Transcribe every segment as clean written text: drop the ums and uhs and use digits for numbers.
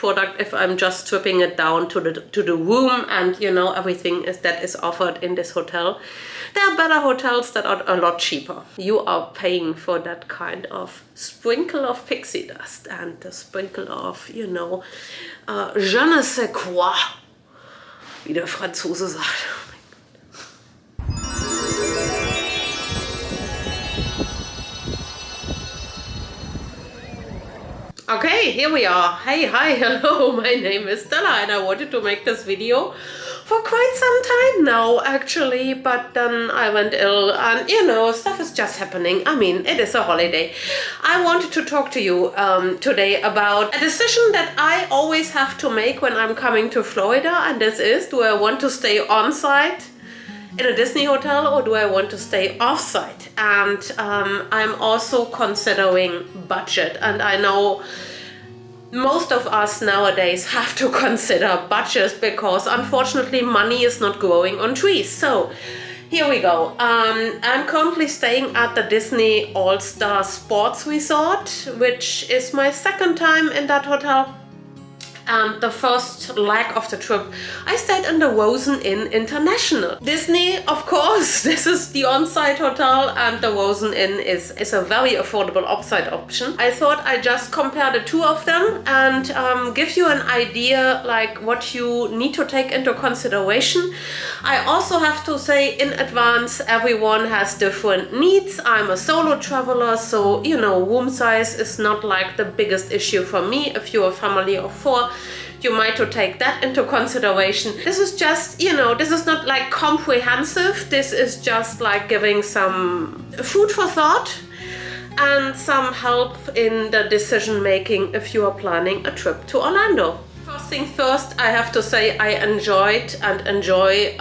product if I'm just stripping it down to the room and, you know, everything that is offered in this hotel. There are better hotels that are a lot cheaper. You are paying for that kind of sprinkle of pixie dust and the sprinkle of, you know, je ne sais quoi, wie der Franzose sagt. Okay, here we are. Hey, hi, hello, my name is Stella and I wanted to make this video for quite some time now actually, but then I went ill and, you know, stuff is just happening. I mean, it is a holiday. I wanted to talk to you today about a decision that I always have to make when I'm coming to Florida, and this is, do I want to stay on site in a Disney hotel or do I want to stay off-site? And I'm also considering budget, and I know most of us nowadays have to consider budgets because unfortunately money is not growing on trees. So here we go. I'm currently staying at the Disney Allstars Sports Resort, which is my second time in that hotel. The first leg of the trip, I stayed in the Rosen Inn International. Disney, of course, this is the on-site hotel, and the Rosen Inn is a very affordable off-site option. I thought I'd just compare the two of them and give you an idea like what you need to take into consideration. I also have to say in advance, everyone has different needs. I'm a solo traveler, so, you know, room size is not like the biggest issue for me. If you're a family of 4, you might to take that into consideration. This is just, you know, this is not like comprehensive. This is just like giving some food for thought and some help in the decision making if you are planning a trip to Orlando. First thing first, I have to say I enjoyed and enjoy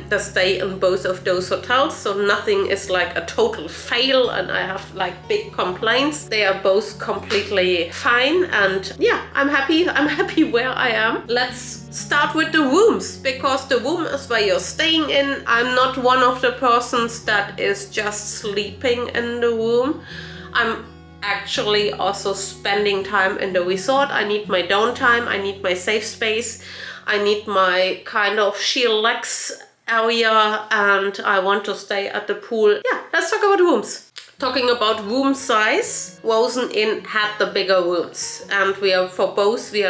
the stay in both of those hotels. So nothing is like a total fail and I have like big complaints. They are both completely fine and yeah, I'm happy where I am. Let's start with the rooms, because the room is where you're staying in. I'm not one of the persons that is just sleeping in the room. I'm actually also spending time in the resort. I need my downtime, I need my safe space, I need my kind of chillax area, and I want to stay at the pool. Yeah, let's talk about rooms. Talking about room size, Rosen Inn had the bigger rooms, and we are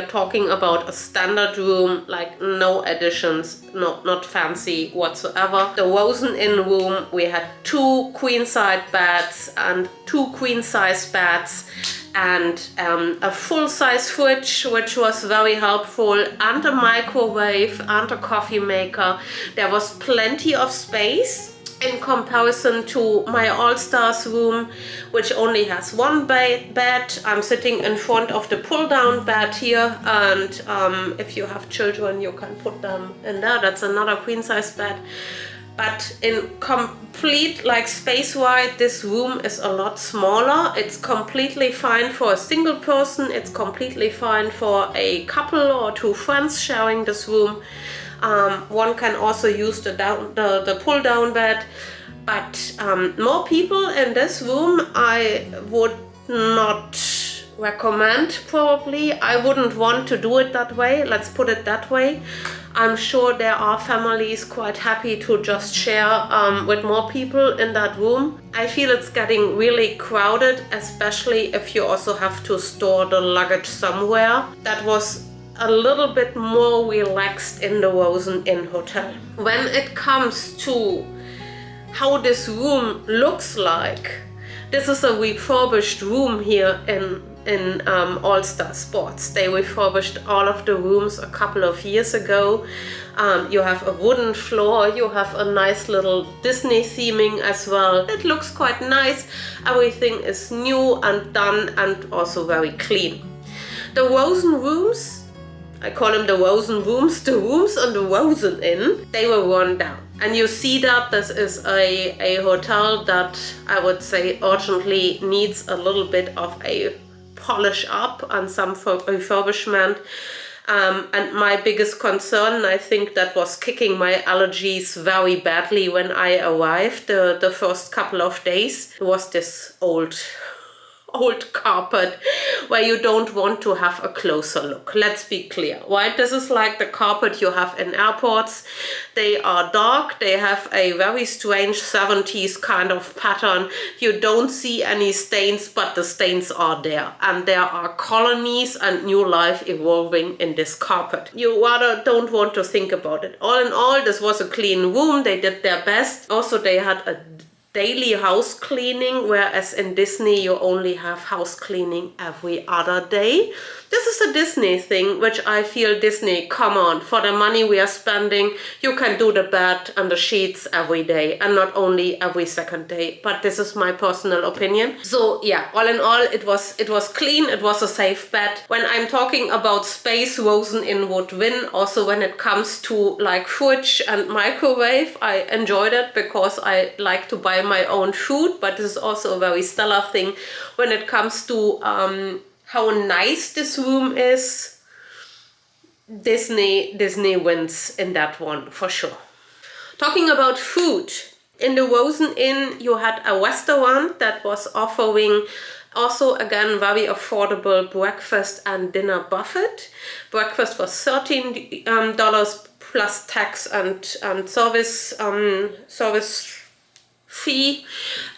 talking about a standard room, like no additions, not fancy whatsoever. The Rosen Inn room, we had 2 queen-size beds and 2 queen-size beds and a full-size fridge, which was very helpful, and a microwave and a coffee maker. There was plenty of space in comparison to my Allstars room, which only has 1 bed. I'm sitting in front of the pull-down bed here, and if you have children, you can put them in there. That's another queen-size bed. But in complete, like space-wide, this room is a lot smaller. It's completely fine for a single person. It's completely fine for a couple or 2 friends sharing this room. One can also use the pull-down bed, but more people in this room I would not recommend probably. I wouldn't want to do it that way, let's put it that way. I'm sure there are families quite happy to just share with more people in that room. I feel it's getting really crowded, especially if you also have to store the luggage somewhere. That was a little bit more relaxed in the Rosen Inn hotel. When it comes to how this room looks like, this is a refurbished room here in Allstar Sports. They refurbished all of the rooms a couple of years ago. You have a wooden floor, you have a nice little Disney theming as well. It looks quite nice. Everything is new and done and also very clean. The Rosen rooms, I call them the Rosen rooms, the rooms on the Rosen Inn, they were run down. And you see that this is a hotel that I would say urgently needs a little bit of a polish up and some refurbishment. And my biggest concern, I think that was kicking my allergies very badly when I arrived the first couple of days, was this old old carpet where you don't want to have a closer look. Let's be clear, right? This is like the carpet you have in airports. They are dark, they have a very strange 70s kind of pattern. You don't see any stains, but the stains are there. And there are colonies and new life evolving in this carpet. You rather don't want to think about it. All in all, this was a clean room. They did their best. Also, they had a daily house cleaning, whereas in Disney you only have house cleaning every other day. This is a Disney thing, which I feel Disney, come on, for the money we are spending, you can do the bed and the sheets every day and not only every second day. But this is my personal opinion. So yeah, all in all, it was clean, it was a safe bed. When I'm talking about space, Rosen in would win. Also when it comes to like fridge and microwave, I enjoyed it because I like to buy my own food, but this is also a very stellar thing when it comes to how nice this room is. Disney wins in that one for sure. Talking about food, in the Rosen Inn you had a restaurant that was offering also again very affordable breakfast and dinner buffet. Breakfast was $13 plus tax and service fee,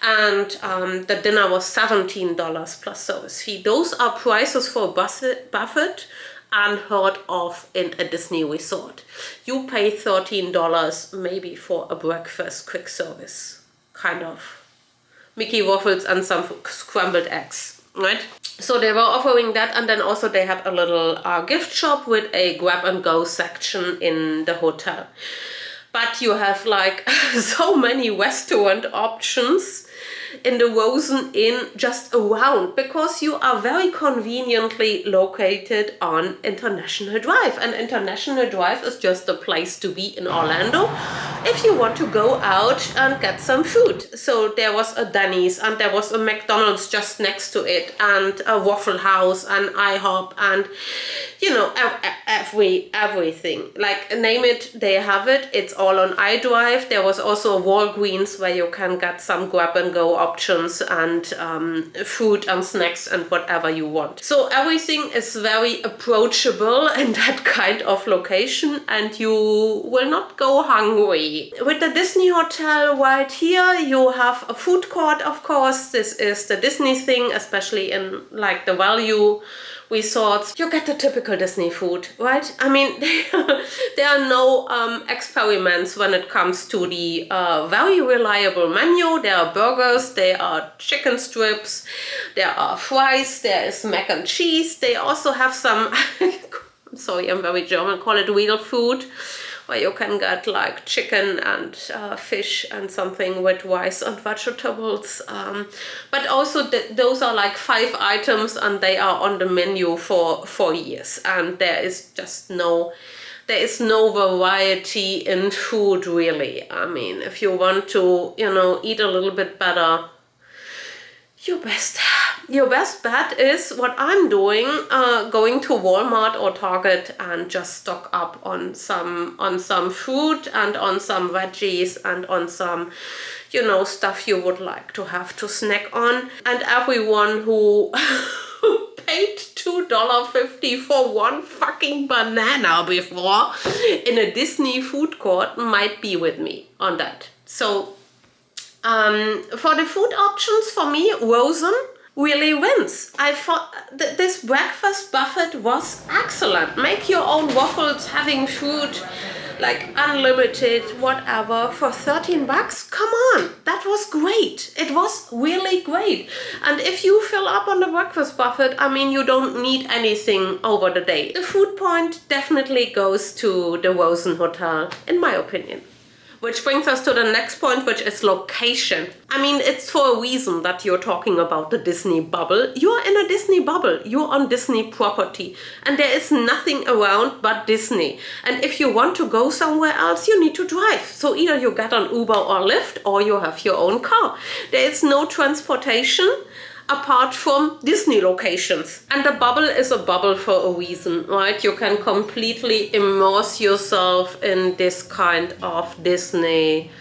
and the dinner was $17 plus service fee. Those are prices for buffet unheard of in a Disney resort. You pay $13 maybe for a breakfast quick service, kind of Mickey waffles and some scrambled eggs, right? So they were offering that, and then also they had a little gift shop with a grab and go section in the hotel. But you have like so many restaurant options in the Rosen Inn just around, because you are very conveniently located on International Drive. And International Drive is just a place to be in Orlando if you want to go out and get some food. So there was a Denny's and there was a McDonald's just next to it, and a Waffle House and IHOP, and you know, everything. Like, name it, they have it. It's all on iDrive. There was also a Walgreens where you can get some grab and go options and food and snacks and whatever you want. So everything is very approachable in that kind of location, and you will not go hungry. With the Disney Hotel right here, you have a food court, of course. This is the Disney thing, especially in like the value resorts. You get the typical Disney food, right? I mean, there are no experiments when it comes to the very reliable menu. There are burgers, there are chicken strips, there are fries, there is mac and cheese. They also have some, sorry, I'm very German, call it real food, where you can get like chicken and fish and something with rice and vegetables. But also those are like 5 items and they are on the menu for 4 years. And there is no variety in food really. I mean, if you want to, you know, eat a little bit better, your best bet is what I'm doing, going to Walmart or Target and just stock up on some fruit and on some veggies and on some, you know, stuff you would like to have to snack on. And everyone who paid $2.50 for one fucking banana before in a Disney food court might be with me on that. So for the food options, for me, Rosen really wins. I thought this breakfast buffet was excellent. Make your own waffles, having food, like unlimited, whatever, for 13 bucks. Come on, that was great. It was really great. And if you fill up on the breakfast buffet, I mean, you don't need anything over the day. The food point definitely goes to the Rosen Hotel, in my opinion. Which brings us to the next point, which is location. I mean, it's for a reason that you're talking about the Disney bubble. You're in a Disney bubble. You're on Disney property. And there is nothing around but Disney. And if you want to go somewhere else, you need to drive. So either you get an Uber or Lyft, or you have your own car. There is no transportation apart from Disney locations. And the bubble is a bubble for a reason, right? You can completely immerse yourself in this kind of Disney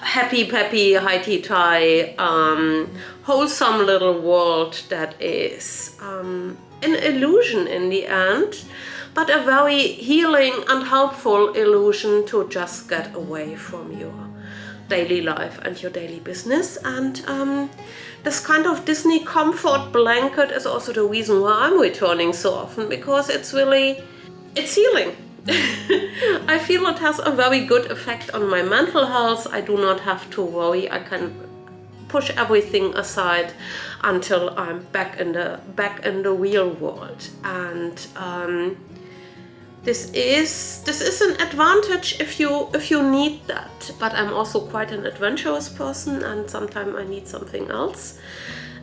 happy peppy, high-tea, wholesome little world that is an illusion in the end, but a very healing and helpful illusion to just get away from your daily life and your daily business. And this kind of Disney comfort blanket is also the reason why I'm returning so often, because it's healing. I feel it has a very good effect on my mental health. I do not have to worry. I can push everything aside until I'm back in the real world. And this is an advantage if you need that. But I'm also quite an adventurous person, and sometimes I need something else.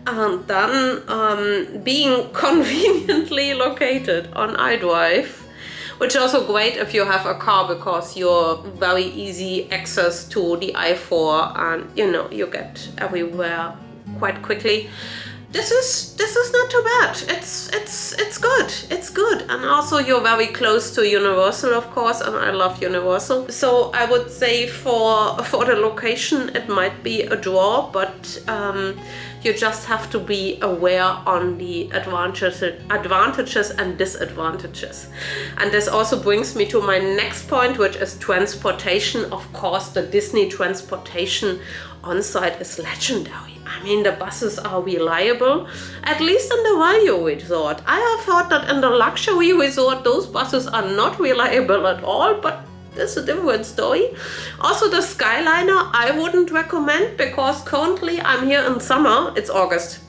And then being conveniently located on iDrive, which is also great if you have a car, because you're very easy access to the I4, and you get everywhere quite quickly. This is not too bad. It's good. It's good. And also you're very close to Universal, of course, and I love Universal. So I would say for the location it might be a draw, but you just have to be aware on the advantages and disadvantages. And this also brings me to my next point, which is transportation. Of course, the Disney transportation on-site is legendary. I mean, the buses are reliable, at least in the value resort. I have heard that in the luxury resort, those buses are not reliable at all, but that's a different story. Also, the Skyliner, I wouldn't recommend, because currently I'm here in summer. It's August.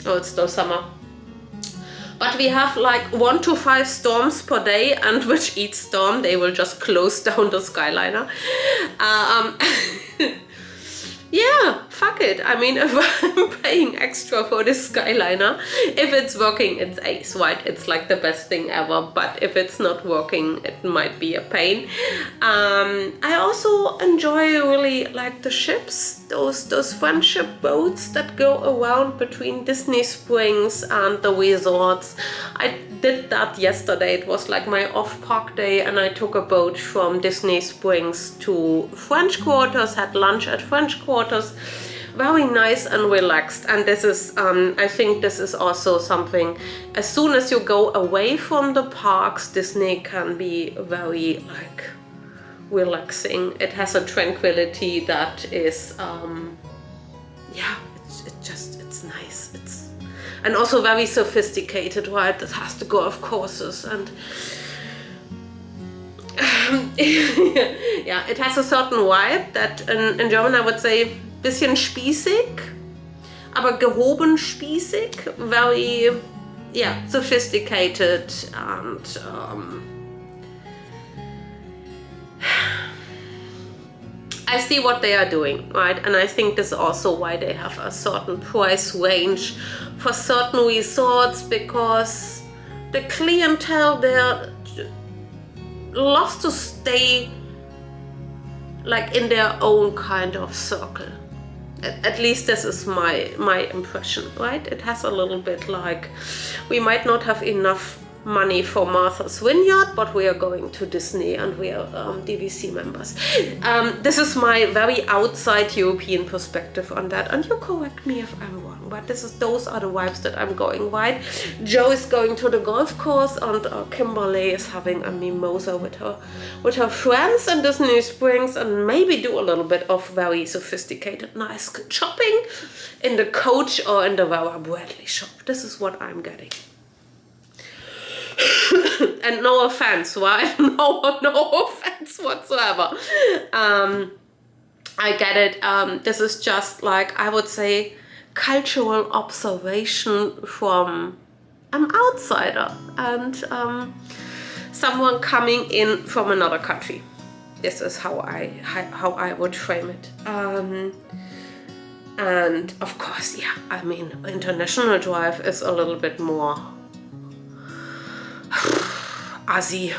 Oh, it's still summer. But we have like 1 to 5 storms per day, and with each storm, they will just close down the Skyliner. Yeah, fuck it. I mean, if I'm paying extra for this Skyliner, if it's working, it's ace, right? It's like the best thing ever. But if it's not working, it might be a pain. I also enjoy really like the ships, those friendship boats that go around between Disney Springs and the resorts. I did that yesterday. It was like my off-park day, and I took a boat from Disney Springs to French Quarters, had lunch at French Quarters. Very nice and relaxed. And this is, I think this is also something, as soon as you go away from the parks, Disney can be very like relaxing. It has a tranquility that is, yeah, it's nice. And also very sophisticated, right? It has the golf courses and yeah, it has a certain vibe that in German I would say bisschen spießig, aber gehoben spießig, very, yeah, sophisticated and I see what they are doing, right? And I think this is also why they have a certain price range for certain resorts, because the clientele there loves to stay like in their own kind of circle. At least this is my impression, right? It has a little bit like, we might not have enough money for Martha's Vineyard, but we are going to Disney and we are DVC members. This is my very outside European perspective on that, and you correct me if I'm wrong, but those are the vibes that I'm going, right? Joe is going to the golf course, and Kimberly is having a mimosa with her friends in Disney Springs, and maybe do a little bit of very sophisticated, nice shopping in the Coach or in the Vera Bradley shop. This is what I'm getting. And no offense, right? No offense whatsoever. I get it. This is just like, I would say, cultural observation from an outsider and someone coming in from another country. This is how I would frame it. And of course, yeah, I mean, international drive is a little bit more Assi.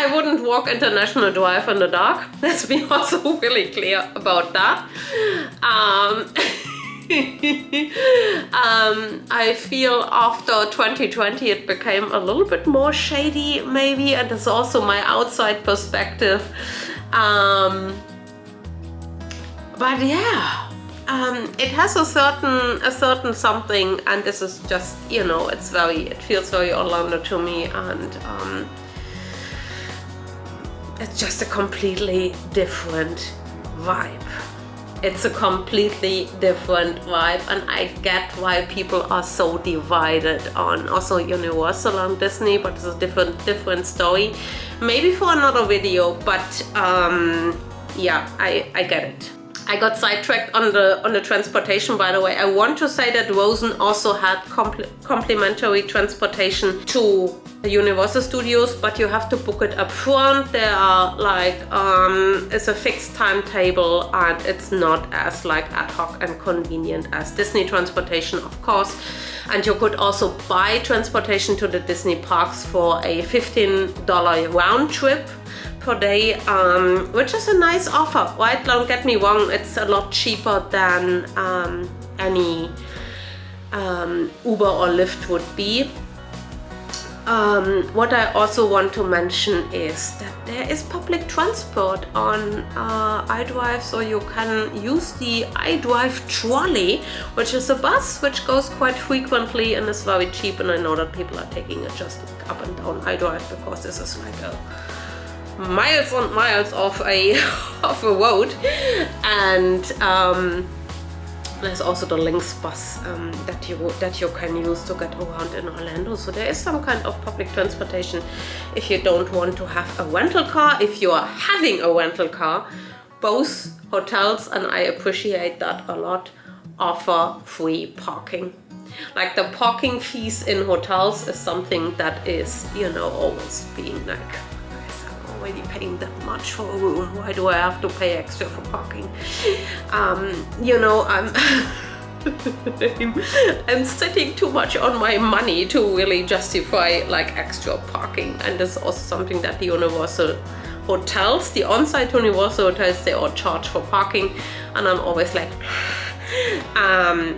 I wouldn't walk international drive in the dark. Let's be also really clear about that. I feel after 2020 it became a little bit more shady maybe, and it's also my outside perspective. But yeah, it has a certain something, and this is just, you know, it feels very Orlando to me, and it's just a completely different vibe. It's a completely different vibe, and I get why people are so divided on also Universal and Disney, but it's a different story. Maybe for another video, but yeah, I get it. I got sidetracked on the transportation, by the way. I want to say that Rosen also had complimentary transportation to Universal Studios, but you have to book it up front. There are like it's a fixed timetable, and it's not as like ad hoc and convenient as Disney transportation, of course. And you could also buy transportation to the Disney parks for a $15 round trip per day, which is a nice offer, right? Don't get me wrong, it's a lot cheaper than any Uber or Lyft would be. What I also want to mention is that there is public transport on iDrive, so you can use the iDrive trolley, which is a bus which goes quite frequently and is very cheap, and I know that people are taking it just up and down iDrive because this is like a miles and miles of a road. And there's also the Lynx bus that you can use to get around in Orlando. So there is some kind of public transportation if you don't want to have a rental car. If you are having a rental car, both hotels, and I appreciate that a lot, offer free parking. Like the parking fees in hotels is something that is, you know, always being like, already paying that much for a room, why do I have to pay extra for parking? You know, I'm sitting too much on my money to really justify like extra parking. And this is also something that the Universal hotels, the on-site Universal hotels, they all charge for parking, and I'm always like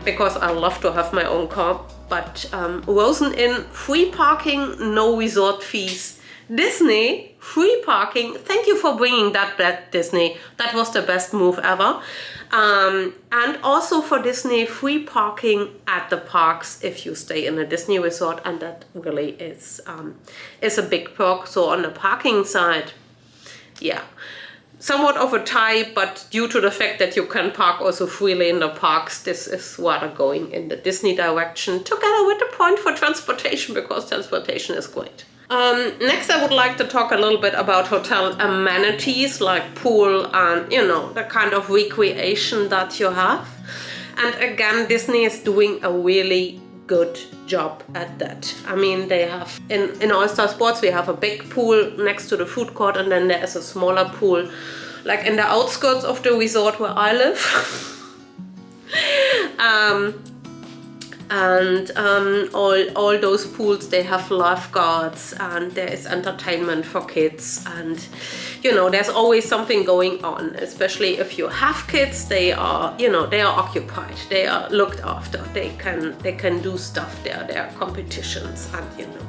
because I love to have my own car. But Rosen Inn, free parking, no resort fees. Disney, free parking. Thank you for bringing that back, Disney. That was the best move ever. And also for Disney, free parking at the parks if you stay in a Disney resort, and that really is a big perk. So on the parking side, yeah, somewhat of a tie, but due to the fact that you can park also freely in the parks, this is rather going in the Disney direction, together with the point for transportation, because transportation is great. Next, I would like to talk a little bit about hotel amenities like pool and, you know, the kind of recreation that you have. And again, Disney is doing a really good job at that. I mean, they have, in Allstars Sports, we have a big pool next to the food court, and then there is a smaller pool, like in the outskirts of the resort where I live. And all those pools, they have lifeguards, and there is entertainment for kids, and you know, there's always something going on. Especially if you have kids, they are, you know, they are occupied, they are looked after, they can do stuff there. There are competitions and, you know,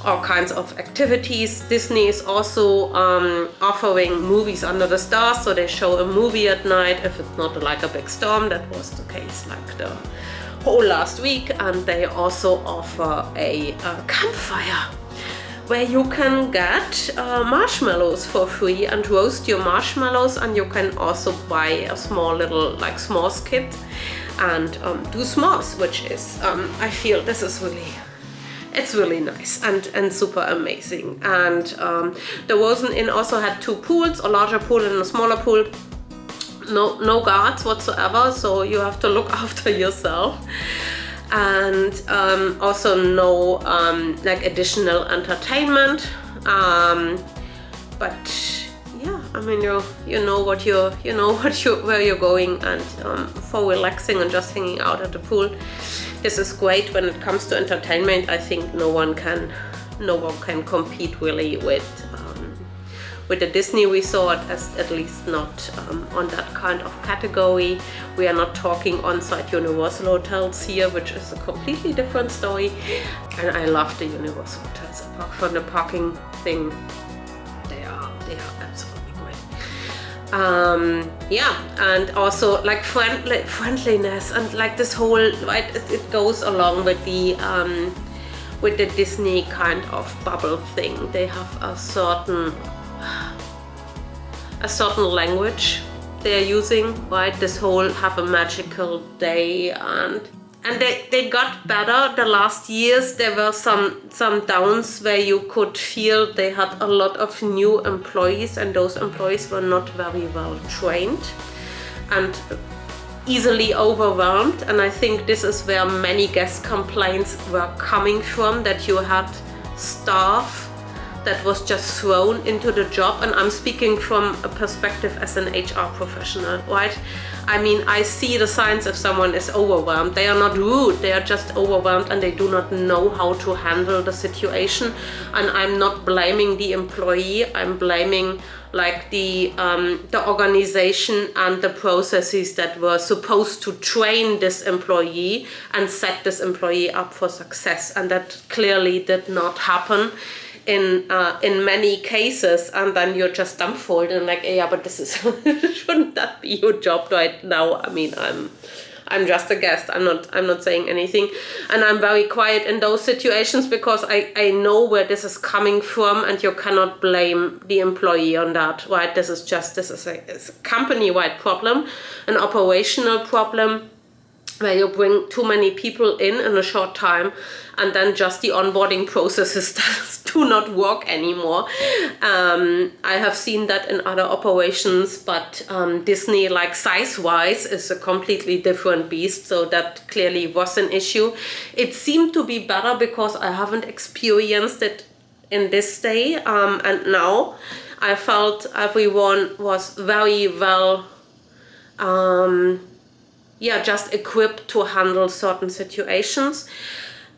all kinds of activities. Disney is also offering movies under the stars, so they show a movie at night if it's not like a big storm. That was the case like the whole last week. And they also offer a campfire where you can get marshmallows for free and roast your marshmallows, and you can also buy a small little like s'mores kit and do s'mores, which is I feel this is really, it's really nice and super amazing. And the Rosen Inn also had two pools, a larger pool and a smaller pool. No guards whatsoever, so you have to look after yourself. And also no like additional entertainment. But yeah, I mean, you know where you're going, and for relaxing and just hanging out at the pool, this is great. When it comes to entertainment, I think no one can compete really with the Disney resort, as at least not on that kind of category. We are not talking on-site Universal hotels here, which is a completely different story. And I love the Universal hotels. Apart from the parking thing, they are absolutely great. Yeah, and also like friendliness and like this whole, right, it goes along with the Disney kind of bubble thing. They have a certain language they're using, right? This whole have a magical day, and they got better the last years. There were some downs where you could feel they had a lot of new employees, and those employees were not very well trained and easily overwhelmed. And I think this is where many guest complaints were coming from, that you had staff that was just thrown into the job. And I'm speaking from a perspective as an HR professional, right? I mean, I see the signs if someone is overwhelmed. They are not rude, they are just overwhelmed and they do not know how to handle the situation. And I'm not blaming the employee, I'm blaming like the organization and the processes that were supposed to train this employee and set this employee up for success. And that clearly did not happen in many cases, and then you're just dumbfounded and like, yeah, but this is shouldn't that be your job right now? I mean, I'm just a guest. I'm not saying anything, and I'm very quiet in those situations because I know where this is coming from, and you cannot blame the employee on that, right? This is a company-wide problem, an operational problem, where you bring too many people in a short time, and then just the onboarding processes do not work anymore. I have seen that in other operations, but Disney, like size-wise, is a completely different beast, so that clearly was an issue. It seemed to be better because I haven't experienced it in this day, and now I felt everyone was very well just equipped to handle certain situations.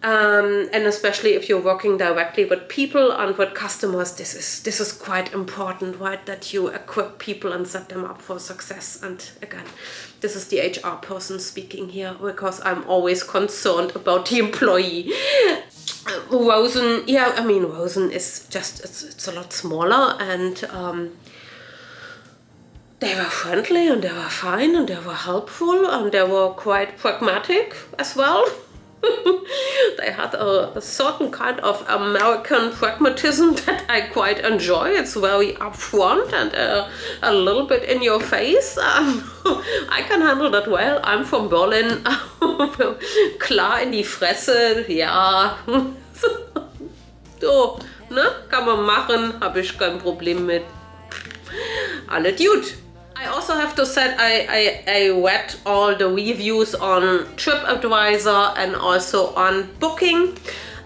And especially if you're working directly with people and with customers, this is quite important, right? That you equip people and set them up for success. And again, this is the HR person speaking here, because I'm always concerned about the employee. Rosen, yeah, I mean, Rosen is just, it's a lot smaller, and they were friendly and they were fine and they were helpful and they were quite pragmatic as well. They had a certain kind of American pragmatism that I quite enjoy. It's very upfront and a little bit in your face. I can handle that well. I'm from Berlin. Klar in die Fresse, ja. So, ne? Kann man machen, habe ich kein Problem mit. Alle gut. I also have to say I read all the reviews on TripAdvisor and also on Booking.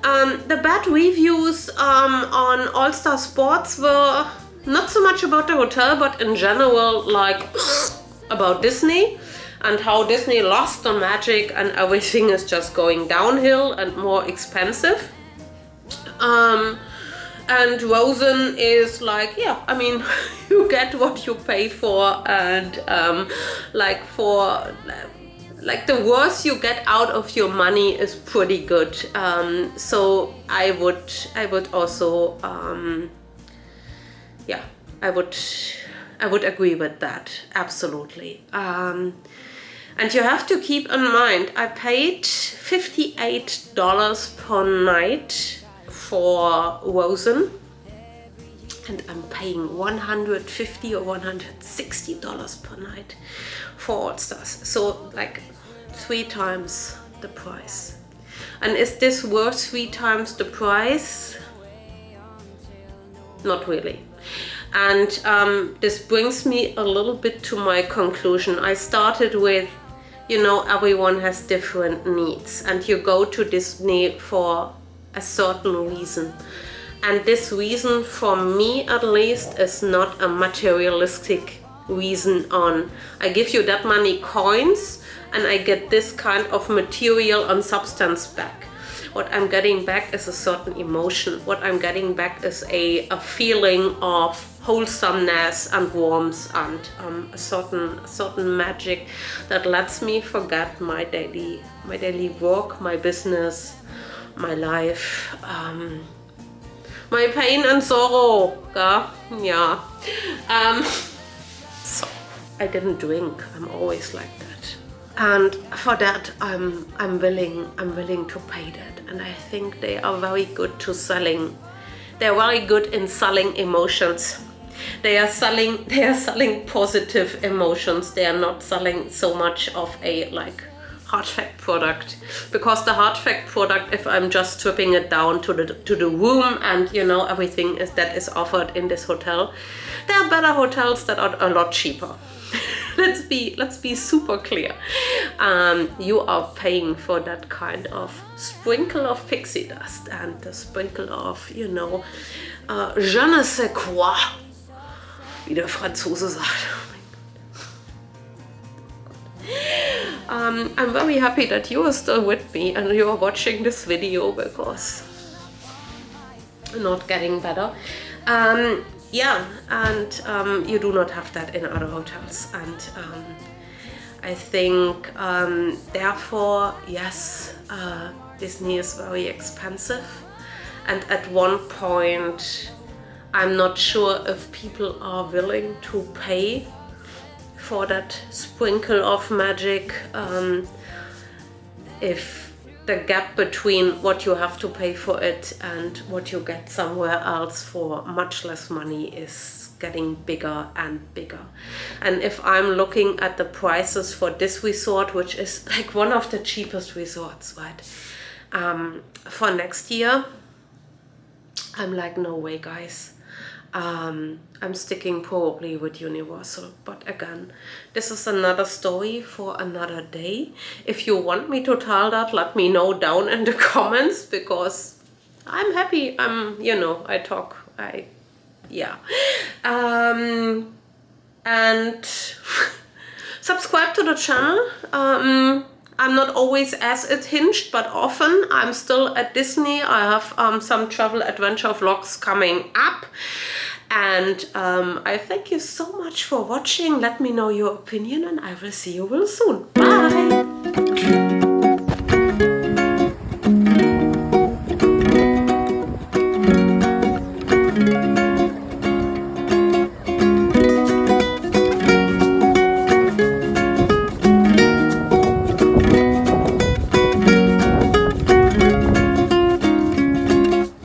The bad reviews on Allstar Sports were not so much about the hotel, but in general, like about Disney and how Disney lost the magic and everything is just going downhill and more expensive. And Rosen is like, yeah, I mean, you get what you pay for, and the worst you get out of your money is pretty good. So I would also, I would agree with that, absolutely. And you have to keep in mind, I paid $58 per night for Rosen, and I'm paying $150 or $160 per night for Allstars. So like 3 times the price. And is this worth 3 times the price? Not really. And this brings me a little bit to my conclusion. I started with, you know, everyone has different needs, and you go to Disney for a certain reason, and this reason, for me at least, is not a materialistic reason on I give you that many coins and I get this kind of material and substance back. What I'm getting back is a certain emotion. What I'm getting back is a feeling of wholesomeness and warmth, and a certain magic that lets me forget my daily work, my business, my life, my pain and sorrow. Yeah. So I didn't drink. I'm always like that, and for that I'm willing to pay that. And I think they are very good to selling. They're very good in selling emotions. They are selling positive emotions. They are not selling so much of a like hard fact product, because the hard fact product, if I'm just stripping it down to the room and you know everything that is offered in this hotel, there are better hotels that are a lot cheaper. let's be super clear. You are paying for that kind of sprinkle of pixie dust and the sprinkle of, you know, je ne sais quoi, wie der Franzose sagt. I'm very happy that you are still with me and you are watching this video, because I'm not getting better. Yeah, and you do not have that in other hotels. And I think, therefore, yes, Disney is very expensive. And at one point, I'm not sure if people are willing to pay for that sprinkle of magic, if the gap between what you have to pay for it and what you get somewhere else for much less money is getting bigger and bigger. And if I'm looking at the prices for this resort, which is like one of the cheapest resorts, right, for next year, I'm like, no way, guys. I'm sticking probably with Universal, but again, this is another story for another day. If you want me to tell that, let me know down in the comments, because I'm happy. You know, yeah. And subscribe to the channel. I'm not always as hinged, but often I'm still at Disney. I have some travel adventure vlogs coming up. And I thank you so much for watching. Let me know your opinion and I will see you real soon. Bye!